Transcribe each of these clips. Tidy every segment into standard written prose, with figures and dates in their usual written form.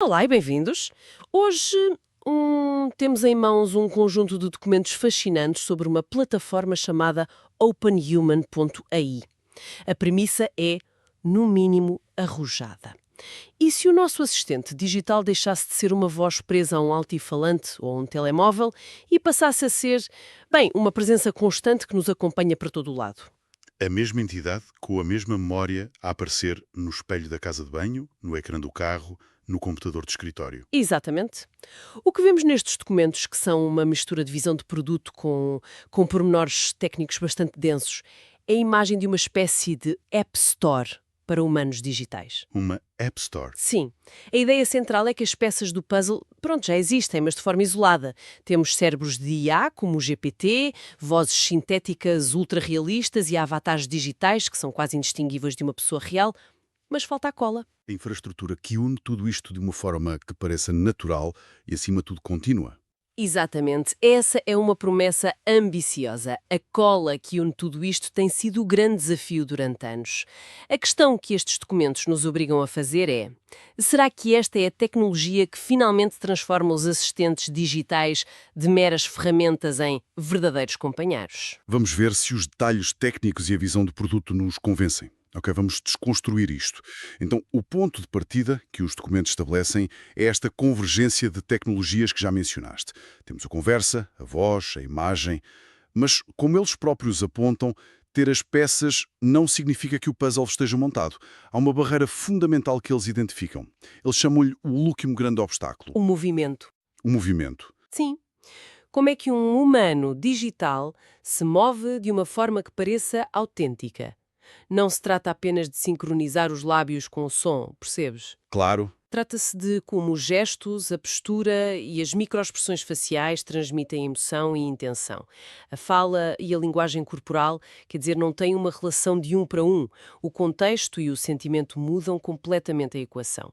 Olá e bem-vindos. Hoje temos em mãos um conjunto de documentos fascinantes sobre uma plataforma chamada OpenHuman.ai. A premissa é, no mínimo, arrojada. E se o nosso assistente digital deixasse de ser uma voz presa a um altifalante ou a um telemóvel e passasse a ser, bem, uma presença constante que nos acompanha para todo o lado? A mesma entidade, com a mesma memória, a aparecer no espelho da casa de banho, no ecrã do carro, no computador de escritório. Exatamente. O que vemos nestes documentos, que são uma mistura de visão de produto com pormenores técnicos bastante densos, é a imagem de uma espécie de App Store para humanos digitais. Uma App Store. Sim, a ideia central é que as peças do puzzle, pronto, já existem, mas de forma isolada. Temos cérebros de IA, como o GPT, vozes sintéticas ultra-realistas e avatares digitais, que são quase indistinguíveis de uma pessoa real, mas falta a cola. A infraestrutura que une tudo isto de uma forma que pareça natural e, acima de tudo, contínua. Exatamente. Essa é uma promessa ambiciosa. A cola que une tudo isto tem sido o grande desafio durante anos. A questão que estes documentos nos obrigam a fazer é: será que esta é a tecnologia que finalmente transforma os assistentes digitais de meras ferramentas em verdadeiros companheiros? Vamos ver se os detalhes técnicos e a visão do produto nos convencem. Ok, vamos desconstruir isto. Então, o ponto de partida que os documentos estabelecem é esta convergência de tecnologias que já mencionaste. Temos a conversa, a voz, a imagem, mas, como eles próprios apontam, ter as peças não significa que o puzzle esteja montado. Há uma barreira fundamental que eles identificam. Eles chamam-lhe o último grande obstáculo, O movimento. o movimento. Sim. Como é que um humano digital se move de uma forma que pareça autêntica? Não se trata apenas de sincronizar os lábios com o som, percebes? Claro. Trata-se de como os gestos, a postura e as microexpressões faciais transmitem emoção e intenção. A fala e a linguagem corporal, quer dizer, não têm uma relação de um para um. O contexto e o sentimento mudam completamente a equação.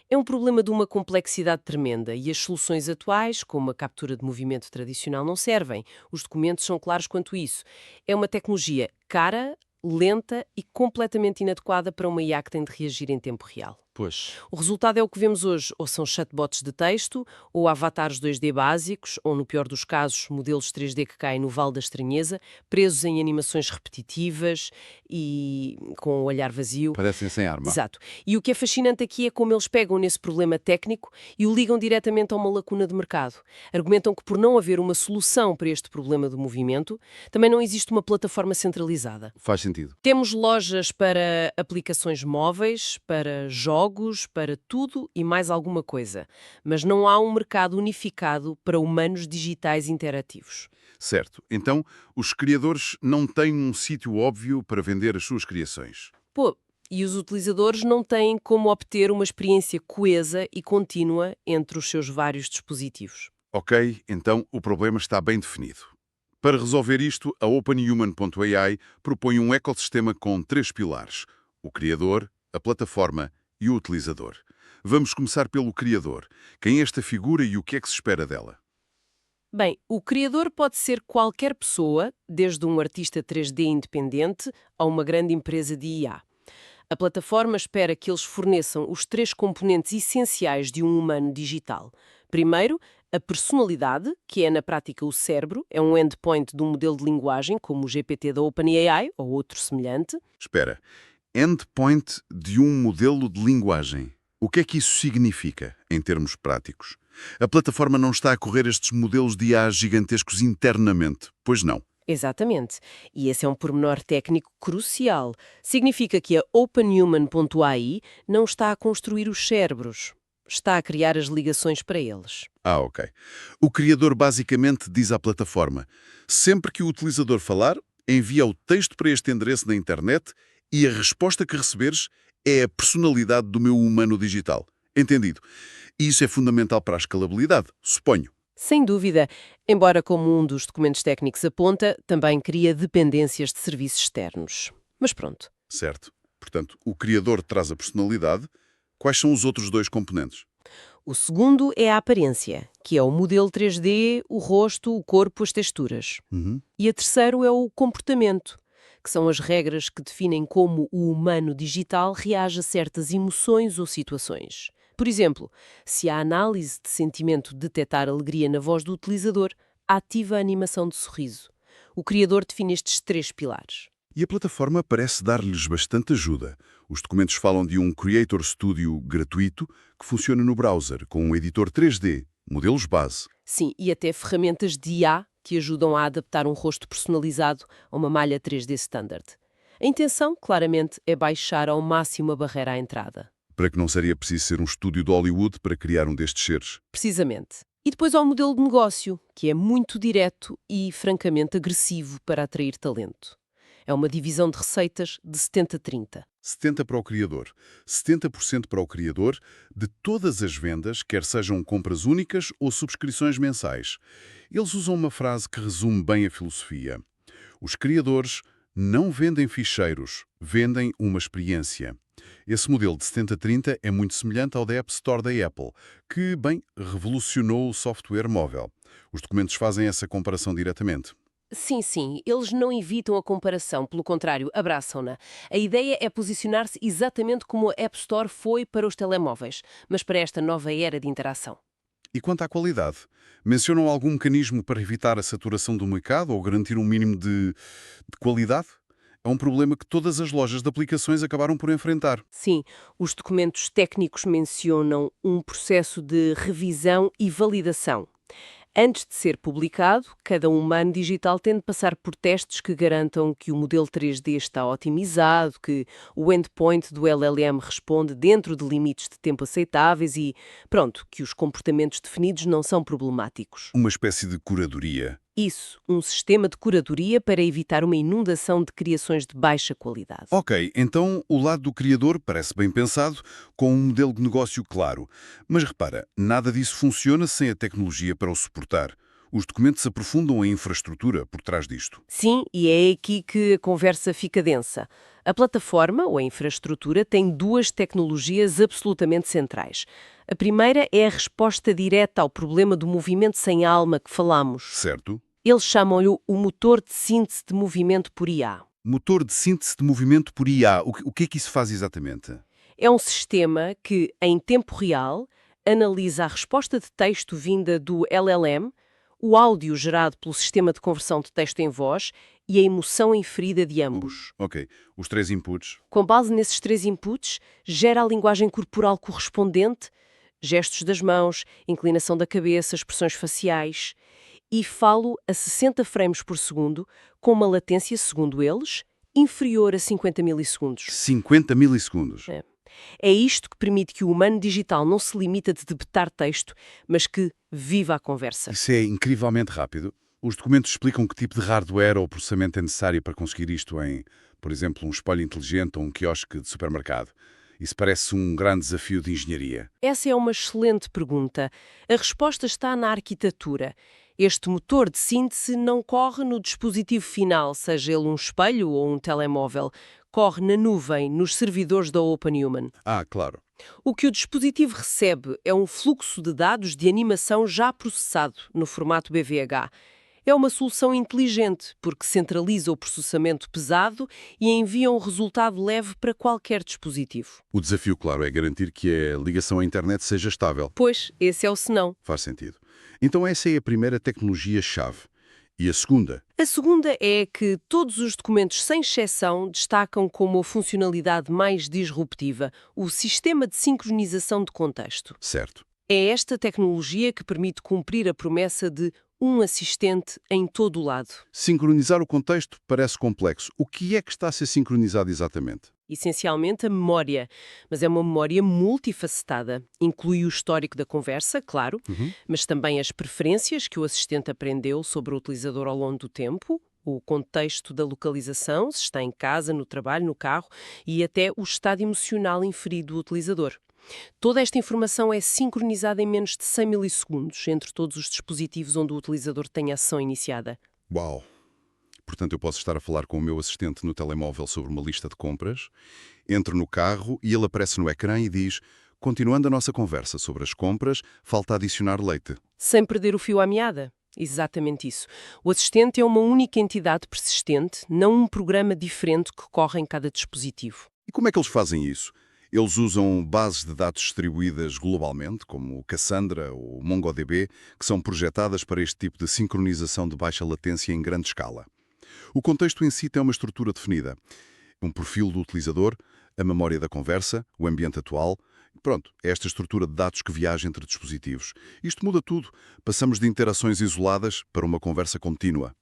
É um problema de uma complexidade tremenda e as soluções atuais, como a captura de movimento tradicional, não servem. Os documentos são claros quanto isso. É uma tecnologia cara, lenta e completamente inadequada para uma IA que tem de reagir em tempo real. Pois. O resultado é o que vemos hoje, ou são chatbots de texto, ou avatares 2D básicos, ou no pior dos casos, modelos 3D que caem no vale da estranheza, presos em animações repetitivas e com o olhar vazio. Parecem sem arma. Exato. E o que é fascinante aqui é como eles pegam nesse problema técnico e o ligam diretamente a uma lacuna de mercado. Argumentam que por não haver uma solução para este problema do movimento, também não existe uma plataforma centralizada. Faz sentido. Temos lojas para aplicações móveis, para jogos, para tudo e mais alguma coisa. Mas não há um mercado unificado para humanos digitais interativos. Certo. Então, os criadores não têm um sítio óbvio para vender as suas criações. Pô, e os utilizadores não têm como obter uma experiência coesa e contínua entre os seus vários dispositivos. Ok, então o problema está bem definido. Para resolver isto, a OpenHuman.ai propõe um ecossistema com 3 pilares: o criador, a plataforma e o utilizador. Vamos começar pelo criador. Quem é esta figura e o que é que se espera dela? Bem, o criador pode ser qualquer pessoa, desde um artista 3D independente a uma grande empresa de IA. A plataforma espera que eles forneçam os 3 componentes essenciais de um humano digital. Primeiro, a personalidade, que é na prática o cérebro, é um endpoint de um modelo de linguagem, como o GPT da OpenAI ou outro semelhante. Espera, endpoint de um modelo de linguagem. O que é que isso significa, em termos práticos? A plataforma não está a correr estes modelos de IA gigantescos internamente, pois não? Exatamente. E esse é um pormenor técnico crucial. Significa que a OpenHuman.ai não está a construir os cérebros, está a criar as ligações para eles. Ah, ok. O criador basicamente diz à plataforma: sempre que o utilizador falar, envia o texto para este endereço na internet e a resposta que receberes é a personalidade do meu humano digital. Entendido? E isso é fundamental para a escalabilidade, suponho. Sem dúvida, embora, como um dos documentos técnicos aponta, também cria dependências de serviços externos. Mas pronto. Certo. Portanto, o criador traz a personalidade. Quais são os outros 2 componentes? O segundo é a aparência, que é o modelo 3D, o rosto, o corpo, as texturas. Uhum. E a terceiro é o comportamento, que são as regras que definem como o humano digital reage a certas emoções ou situações. Por exemplo, se a análise de sentimento detectar alegria na voz do utilizador, ativa a animação de sorriso. O criador define estes 3 pilares. E a plataforma parece dar-lhes bastante ajuda. Os documentos falam de um Creator Studio gratuito que funciona no browser, com um editor 3D, modelos base. Sim, e até ferramentas de IA que ajudam a adaptar um rosto personalizado a uma malha 3D standard. A intenção, claramente, é baixar ao máximo a barreira à entrada. Para que não seria preciso ser um estúdio de Hollywood para criar um destes seres. Precisamente. E depois há o modelo de negócio, que é muito direto e, francamente, agressivo para atrair talento. É uma divisão de receitas de 70-30. 70% para o criador, 70% para o criador de todas as vendas, quer sejam compras únicas ou subscrições mensais. Eles usam uma frase que resume bem a filosofia. Os criadores não vendem ficheiros, vendem uma experiência. Esse modelo de 70-30 é muito semelhante ao da App Store da Apple, que, bem, revolucionou o software móvel. Os documentos fazem essa comparação diretamente. Sim, eles não evitam a comparação, pelo contrário, abraçam-na. A ideia é posicionar-se exatamente como a App Store foi para os telemóveis, mas para esta nova era de interação. E quanto à qualidade? Mencionam algum mecanismo para evitar a saturação do mercado ou garantir um mínimo de qualidade? É um problema que todas as lojas de aplicações acabaram por enfrentar. Sim, os documentos técnicos mencionam um processo de revisão e validação. Antes de ser publicado, cada humano digital tem de passar por testes que garantam que o modelo 3D está otimizado, que o endpoint do LLM responde dentro de limites de tempo aceitáveis e, pronto, que os comportamentos definidos não são problemáticos. Uma espécie de curadoria. Isso, um sistema de curadoria para evitar uma inundação de criações de baixa qualidade. Ok, então o lado do criador parece bem pensado, com um modelo de negócio claro. Mas repara, nada disso funciona sem a tecnologia para o suportar. Os documentos aprofundam a infraestrutura por trás disto. Sim, e é aqui que a conversa fica densa. A plataforma, ou a infraestrutura, tem 2 tecnologias absolutamente centrais. A primeira é a resposta direta ao problema do movimento sem alma que falamos. Certo? Eles chamam-lhe o motor de síntese de movimento por IA. Motor de síntese de movimento por IA. O que é que isso faz exatamente? É um sistema que, em tempo real, analisa a resposta de texto vinda do LLM, o áudio gerado pelo sistema de conversão de texto em voz e a emoção inferida de ambos. Ok, os 3 inputs. Com base nesses 3 inputs, gera a linguagem corporal correspondente, gestos das mãos, inclinação da cabeça, expressões faciais, e falo a 60 frames por segundo, com uma latência, segundo eles, inferior a 50 milissegundos. 50 milissegundos. É isto que permite que o humano digital não se limite a debetar texto, mas que viva a conversa. Isso é incrivelmente rápido. Os documentos explicam que tipo de hardware ou processamento é necessário para conseguir isto em, por exemplo, um espelho inteligente ou um quiosque de supermercado. Isso parece um grande desafio de engenharia. Essa é uma excelente pergunta. A resposta está na arquitetura. Este motor de síntese não corre no dispositivo final, seja ele um espelho ou um telemóvel. Corre na nuvem, nos servidores da OpenHuman. Ah, claro. O que o dispositivo recebe é um fluxo de dados de animação já processado, no formato BVH. É uma solução inteligente, porque centraliza o processamento pesado e envia um resultado leve para qualquer dispositivo. O desafio, claro, é garantir que a ligação à internet seja estável. Pois, esse é o senão. Faz sentido. Então essa é a primeira tecnologia-chave. E a segunda? A segunda é que todos os documentos, sem exceção, destacam como a funcionalidade mais disruptiva o sistema de sincronização de contexto. Certo. É esta tecnologia que permite cumprir a promessa de um assistente em todo o lado. Sincronizar o contexto parece complexo. O que é que está a ser sincronizado exatamente? Essencialmente a memória, mas é uma memória multifacetada. Inclui o histórico da conversa, claro, mas também as preferências que o assistente aprendeu sobre o utilizador ao longo do tempo, o contexto da localização, se está em casa, no trabalho, no carro, e até o estado emocional inferido do utilizador. Toda esta informação é sincronizada em menos de 100 milissegundos entre todos os dispositivos onde o utilizador tem a sessão iniciada. Uau! Portanto, eu posso estar a falar com o meu assistente no telemóvel sobre uma lista de compras, entro no carro e ele aparece no ecrã e diz: continuando a nossa conversa sobre as compras, falta adicionar leite. Sem perder o fio à meada. Exatamente isso. O assistente é uma única entidade persistente, não um programa diferente que corre em cada dispositivo. E como é que eles fazem isso? Eles usam bases de dados distribuídas globalmente, como o Cassandra ou o MongoDB, que são projetadas para este tipo de sincronização de baixa latência em grande escala. O contexto em si tem uma estrutura definida. Um perfil do utilizador, a memória da conversa, o ambiente atual. Pronto, é esta estrutura de dados que viaja entre dispositivos. Isto muda tudo. Passamos de interações isoladas para uma conversa contínua.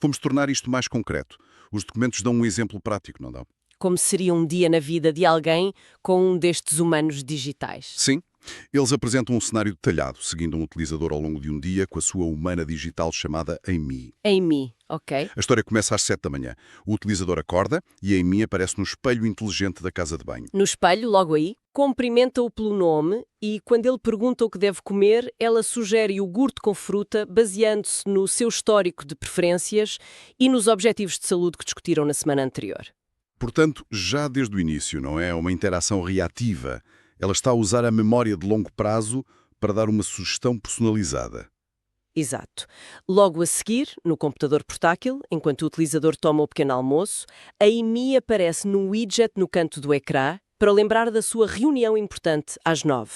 Vamos tornar isto mais concreto. Os documentos dão um exemplo prático, não dão? Como seria um dia na vida de alguém com um destes humanos digitais. Sim. Eles apresentam um cenário detalhado, seguindo um utilizador ao longo de um dia com a sua humana digital chamada Amy. Amy, ok. A história começa às 7 da manhã. O utilizador acorda e a Amy aparece no espelho inteligente da casa de banho. No espelho, logo aí, cumprimenta-o pelo nome e, quando ele pergunta o que deve comer, ela sugere iogurte com fruta, baseando-se no seu histórico de preferências e nos objetivos de saúde que discutiram na semana anterior. Portanto, já desde o início, não é uma interação reativa. Ela está a usar a memória de longo prazo para dar uma sugestão personalizada. Exato. Logo a seguir, no computador portátil, enquanto o utilizador toma o pequeno almoço, a Amy aparece num widget no canto do ecrã para lembrar da sua reunião importante às 9.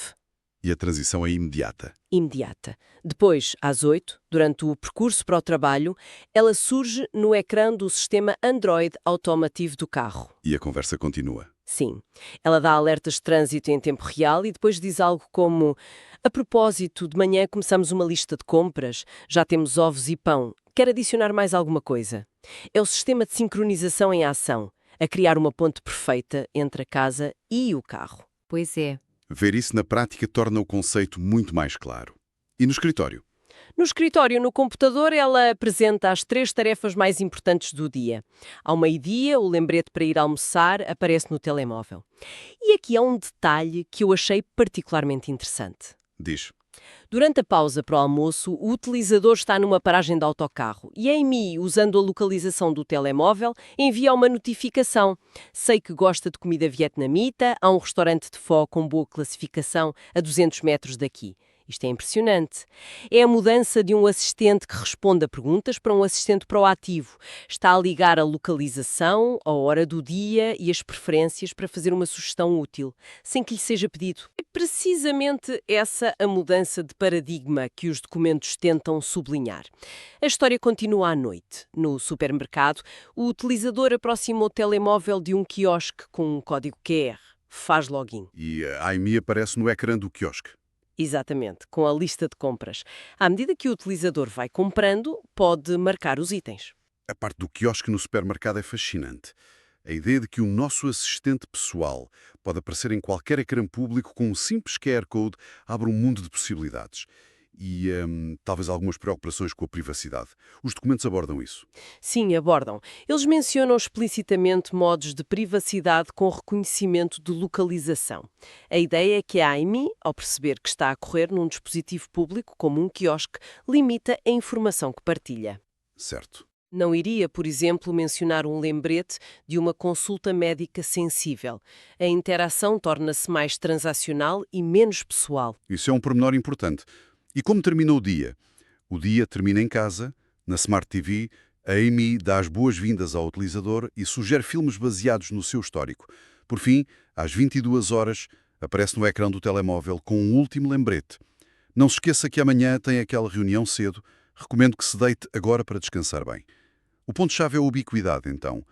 E a transição é imediata. Imediata. Depois, às 8, durante o percurso para o trabalho, ela surge no ecrã do sistema Android automativo do carro. E a conversa continua. Sim. Ela dá alertas de trânsito em tempo real e depois diz algo como: a propósito, de manhã começamos uma lista de compras, já temos ovos e pão. Quer adicionar mais alguma coisa? É o sistema de sincronização em ação, a criar uma ponte perfeita entre a casa e o carro. Pois é. Ver isso na prática torna o conceito muito mais claro. E no escritório? No escritório, no computador, ela apresenta as 3 tarefas mais importantes do dia. Ao meio-dia, o lembrete para ir almoçar aparece no telemóvel. E aqui há um detalhe que eu achei particularmente interessante. Diz. Durante a pausa para o almoço, o utilizador está numa paragem de autocarro e a Amy, usando a localização do telemóvel, envia uma notificação. Sei que gosta de comida vietnamita, há um restaurante de pho com boa classificação a 200 metros daqui. Isto é impressionante. É a mudança de um assistente que responde a perguntas para um assistente proativo. Está a ligar a localização, a hora do dia e as preferências para fazer uma sugestão útil, sem que lhe seja pedido. É precisamente essa a mudança de paradigma que os documentos tentam sublinhar. A história continua à noite. No supermercado, o utilizador aproxima o telemóvel de um quiosque com um código QR. Faz login. E a Amy aparece no ecrã do quiosque. Exatamente, com a lista de compras. À medida que o utilizador vai comprando, pode marcar os itens. A parte do quiosque no supermercado é fascinante. A ideia de que o nosso assistente pessoal pode aparecer em qualquer ecrã público com um simples QR Code abre um mundo de possibilidades. E talvez algumas preocupações com a privacidade. Os documentos abordam isso. Sim, abordam. Eles mencionam explicitamente modos de privacidade com reconhecimento de localização. A ideia é que a Amy, ao perceber que está a correr num dispositivo público, como um quiosque, limita a informação que partilha. Certo. Não iria, por exemplo, mencionar um lembrete de uma consulta médica sensível. A interação torna-se mais transacional e menos pessoal. Isso é um pormenor importante. E como termina o dia? O dia termina em casa, na Smart TV, a Amy dá as boas-vindas ao utilizador e sugere filmes baseados no seu histórico. Por fim, às 22 horas, aparece no ecrã do telemóvel com um último lembrete. Não se esqueça que amanhã tem aquela reunião cedo. Recomendo que se deite agora para descansar bem. O ponto-chave é a ubiquidade, então.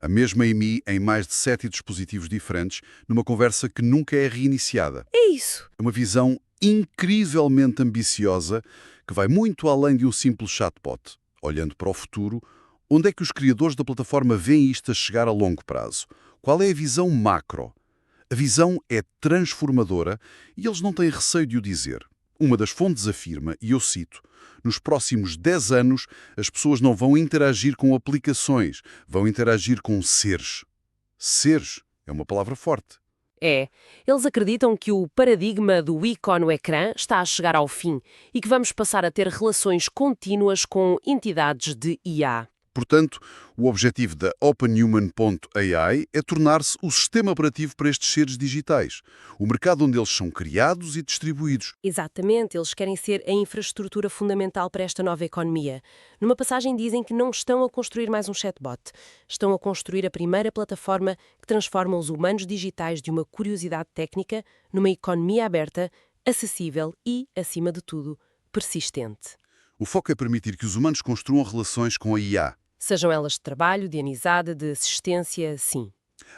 A mesma Amy em mais de 7 dispositivos diferentes, numa conversa que nunca é reiniciada. É isso. É uma visão incrivelmente ambiciosa que vai muito além de um simples chatbot. Olhando para o futuro, onde é que os criadores da plataforma veem isto a chegar a longo prazo? Qual é a visão macro? A visão é transformadora e eles não têm receio de o dizer. Uma das fontes afirma, e eu cito, nos próximos 10 anos as pessoas não vão interagir com aplicações, vão interagir com seres. Seres é uma palavra forte. É. Eles acreditam que o paradigma do ícone no ecrã está a chegar ao fim e que vamos passar a ter relações contínuas com entidades de IA. Portanto, o objetivo da OpenHuman.ai é tornar-se o sistema operativo para estes seres digitais, o mercado onde eles são criados e distribuídos. Exatamente, eles querem ser a infraestrutura fundamental para esta nova economia. Numa passagem dizem que não estão a construir mais um chatbot, estão a construir a primeira plataforma que transforma os humanos digitais de uma curiosidade técnica numa economia aberta, acessível e, acima de tudo, persistente. O foco é permitir que os humanos construam relações com a IA. Sejam elas de trabalho, de amizade, de assistência, sim.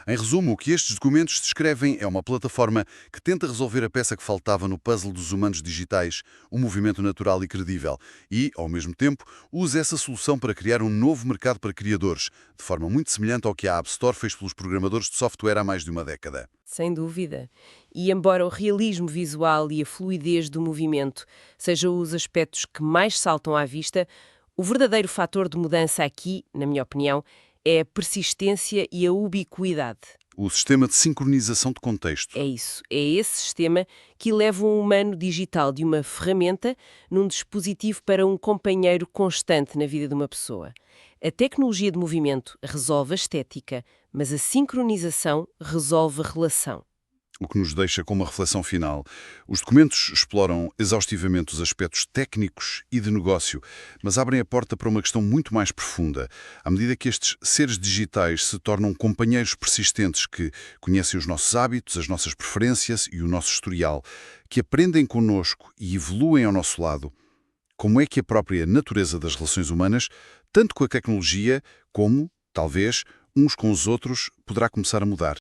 Em resumo, o que estes documentos descrevem é uma plataforma que tenta resolver a peça que faltava no puzzle dos humanos digitais, um movimento natural e credível, e, ao mesmo tempo, usa essa solução para criar um novo mercado para criadores, de forma muito semelhante ao que a App Store fez pelos programadores de software há mais de uma década. Sem dúvida. E embora o realismo visual e a fluidez do movimento sejam os aspectos que mais saltam à vista, o verdadeiro fator de mudança aqui, na minha opinião, é a persistência e a ubiquidade. O sistema de sincronização de contexto. É isso, é esse sistema que eleva um humano digital de uma ferramenta num dispositivo para um companheiro constante na vida de uma pessoa. A tecnologia de movimento resolve a estética, mas a sincronização resolve a relação. O que nos deixa com uma reflexão final. Os documentos exploram exaustivamente os aspectos técnicos e de negócio, mas abrem a porta para uma questão muito mais profunda. À medida que estes seres digitais se tornam companheiros persistentes que conhecem os nossos hábitos, as nossas preferências e o nosso historial, que aprendem connosco e evoluem ao nosso lado, como é que a própria natureza das relações humanas, tanto com a tecnologia como, talvez, uns com os outros, poderá começar a mudar?